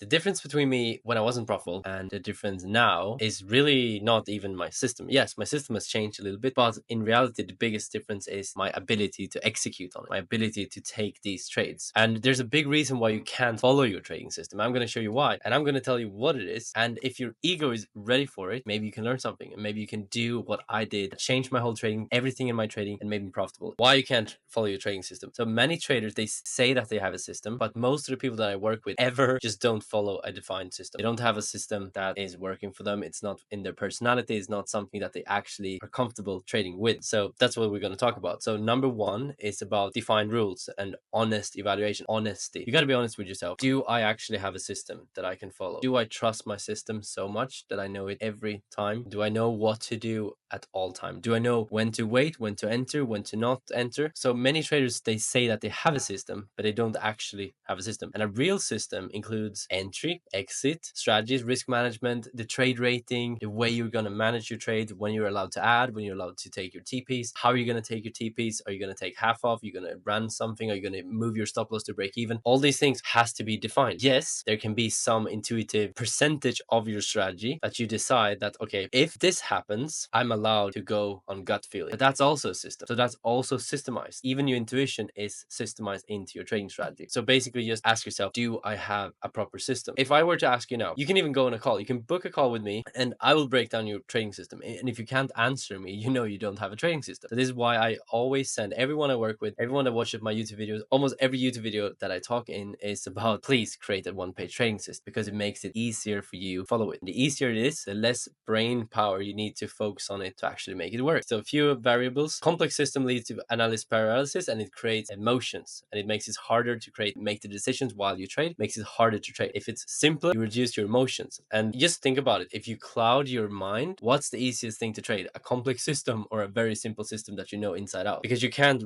The difference between me when I wasn't profitable and the difference now is really not even my system. Yes, my system has changed a little bit, but in reality, the biggest difference is my ability to execute on it, my ability to take these trades. And there's a big reason why you can't follow your trading system. I'm going to show you why, and I'm going to tell you what it is. And if your ego is ready for it, maybe you can learn something, and maybe you can do what I did, change my whole trading, everything in my trading, and make me profitable. Why you can't follow your trading system? So many traders, they say that they have a system, but most of the people that I work with ever just don't follow a defined system. They don't have a system that is working for them. It's not in their personality. It's not something that they actually are comfortable trading with. So that's what we're going to talk about. So number one is about defined rules and honest evaluation. Honesty. You got to be honest with yourself. Do I actually have a system that I can follow? Do I trust my system so much that I know it every time? Do I know what to do at all time? Do I know when to wait, when to enter, when to not enter? So many traders, they say that they have a system, but they don't actually have a system. And a real system includes entry, exit, strategies, risk management, the trade rating, the way you're going to manage your trade, when you're allowed to add, when you're allowed to take your TPs, how are you going to take your TPs? Are you going to take half off? Are you going to run something? Are you going to move your stop loss to break even? All these things has to be defined. Yes, there can be some intuitive percentage of your strategy that you decide that, okay, if this happens, I'm allowed to go on gut feeling. But that's also a system. So that's also systemized. Even your intuition is systemized into your trading strategy. So basically just ask yourself, do I have a proper system? If I were to ask you now, you can even go on a call. You can book a call with me and I will break down your trading system. And if you can't answer me, you know you don't have a trading system. So this is why I always send everyone I work with, everyone that watches my YouTube videos, almost every YouTube video that I talk in is about, please create a one-page trading system, because it makes it easier for you to follow it. And the easier it is, the less brain power you need to focus on it to actually make it work. So fewer variables. Complex system leads to analysis paralysis, and it creates emotions, and it makes it harder to make the decisions while you trade, makes it harder to trade. If it's simpler, you reduce your emotions. And just think about it. If you cloud your mind, what's the easiest thing to trade? A complex system or a very simple system that you know inside out? Because you can't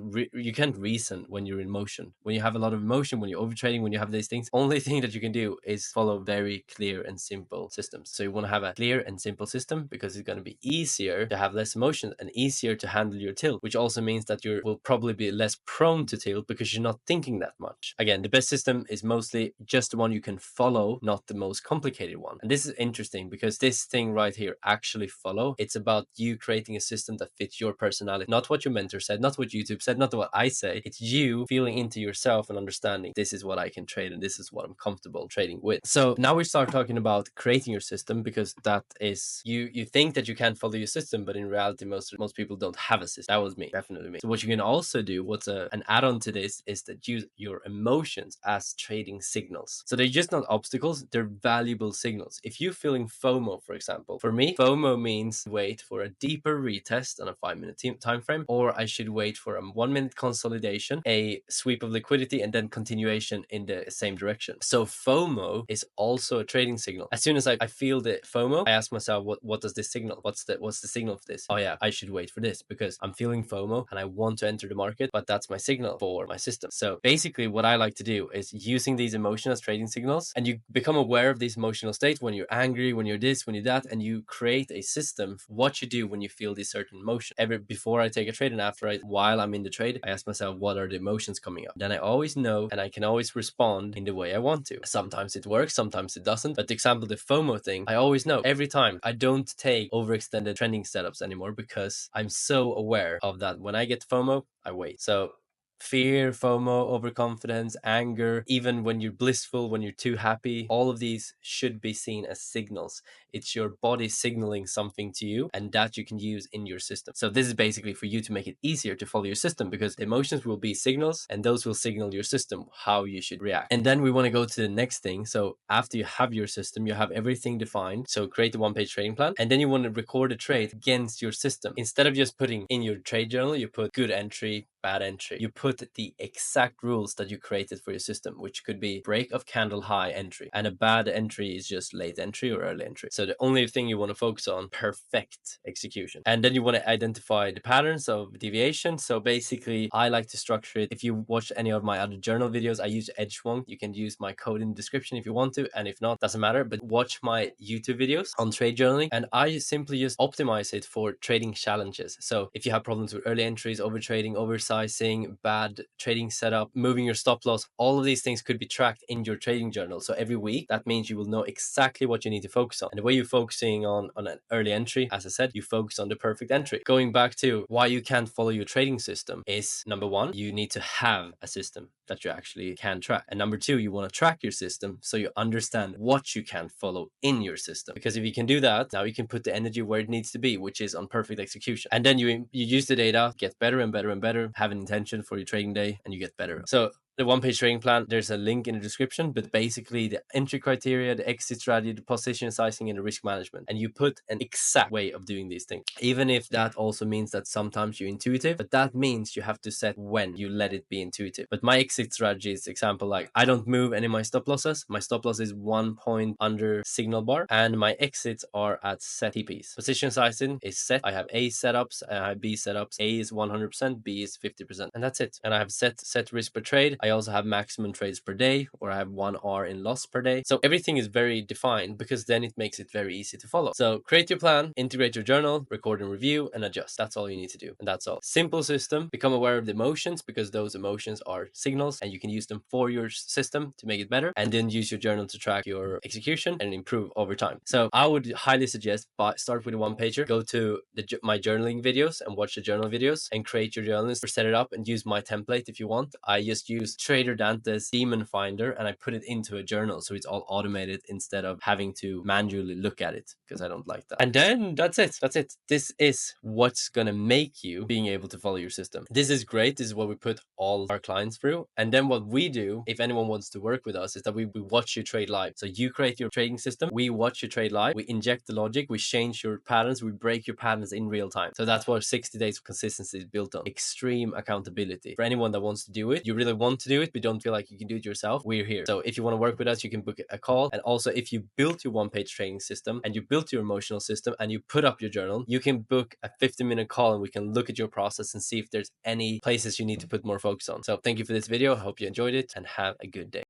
reason when you're in motion. When you have a lot of emotion, when you're overtrading, when you have these things, only thing that you can do is follow very clear and simple systems. So you want to have a clear and simple system because it's going to be easier to have less emotion and easier to handle your tilt, which also means that you will probably be less prone to tilt because you're not thinking that much. Again, the best system is mostly just the one you can follow, not the most complicated one. And this is interesting because this thing right here, actually follow, it's about you creating a system that fits your personality, not what your mentor said, not what YouTube said, not what I say. It's you feeling into yourself and understanding, this is what I can trade and this is what I'm comfortable trading with. So now we start talking about creating your system, because that is, you think that you can't follow your system, but in reality most people don't have a system. That was me, definitely me. So what you can also do, what's an add-on to this, is that use your emotions as trading signals. So they're just not obstacles, they're valuable signals. If you're feeling FOMO, for example, for me, FOMO means wait for a deeper retest on a 5-minute time frame, or I should wait for a 1-minute consolidation, a sweep of liquidity, and then continuation in the same direction. So FOMO is also a trading signal. As soon as I feel the FOMO, I ask myself, what does this signal? What's the signal for this? Oh yeah, I should wait for this because I'm feeling FOMO and I want to enter the market, but that's my signal for my system. So basically what I like to do is using these emotions as trading signals, and you become aware of these emotional states when you're angry, when you're this, when you're that, and you create a system for what you do when you feel this certain emotion. Before I take a trade and while I'm in the trade, I ask myself, what are the emotions coming up? Then I always know, and I can always respond in the way I want to. Sometimes it works, sometimes it doesn't. But the example, the FOMO thing, I always know every time. I don't take overextended trending setups anymore because I'm so aware of that. When I get FOMO, I wait. So fear, FOMO, overconfidence, anger, even when you're blissful, when you're too happy, all of these should be seen as signals. It's your body signaling something to you, and that you can use in your system. So this is basically for you to make it easier to follow your system, because the emotions will be signals, and those will signal your system how you should react. And then we want to go to the next thing. So after you have your system, you have everything defined. So create the one-page trading plan, and then you want to record a trade against your system. Instead of just putting in your trade journal, you put good entry, bad entry. You put the exact rules that you created for your system, which could be break of candle high entry, and a bad entry is just late entry or early entry. So the only thing you want to focus on, perfect execution. And then you want to identify the patterns of deviation. So basically I like to structure it. If you watch any of my other journal videos, I use Edgewonk. You can use my code in the description if you want to, and if not, doesn't matter. But watch my YouTube videos on trade journaling, and I simply just optimize it for trading challenges. So if you have problems with early entries, over trading, oversized, sizing, bad trading setup, moving your stop loss, all of these things could be tracked in your trading journal. So every week, that means you will know exactly what you need to focus on. And the way you're focusing on an early entry, as I said, you focus on the perfect entry. Going back to why you can't follow your trading system is, number one, you need to have a system that you actually can track. And number two, you want to track your system so you understand what you can follow in your system. Because if you can do that, now you can put the energy where it needs to be, which is on perfect execution. And then you use the data, get better and better and better, have an intention for your trading day, and you get better. So the one-page trading plan, there's a link in the description, but basically the entry criteria, the exit strategy, the position sizing, and the risk management. And you put an exact way of doing these things, even if that also means that sometimes you're intuitive, but that means you have to set when you let it be intuitive. But my exit strategy is example, like I don't move any of my stop losses. My stop loss is 1 point under signal bar, and my exits are at set TPs. Position sizing is set. I have A setups, I have B setups. A is 100%, B is 50%, and that's it. And I have set risk per trade. I also have maximum trades per day, or I have 1 hour in loss per day. So everything is very defined, because then it makes it very easy to follow. So create your plan, integrate your journal, record and review, and adjust. That's all you need to do. And that's all. Simple system. Become aware of the emotions, because those emotions are signals and you can use them for your system to make it better. And then use your journal to track your execution and improve over time. So I would highly suggest start with a one pager, go to my journaling videos and watch the journal videos and create your journal, or set it up and use my template if you want. I just use Trader Dante's Demon Finder and I put it into a journal, so it's all automated instead of having to manually look at it, because I don't like that. And then that's it. This is what's gonna make you being able to follow your system. This is great. This is what we put all our clients through. And then what we do, if anyone wants to work with us, is that we watch you trade live. So you create your trading system, we watch you trade live, we inject the logic, we change your patterns, we break your patterns in real time. So that's what 60 days of consistency is built on. Extreme accountability. For anyone that wants to do it, you really want to do it, but don't feel like you can do it yourself, we're here. So if you want to work with us, you can book a call. And also, if you built your one-page trading system and you built your emotional system and you put up your journal, you can book a 50-minute call and we can look at your process and see if there's any places you need to put more focus on. So thank you for this video. I hope you enjoyed it and have a good day.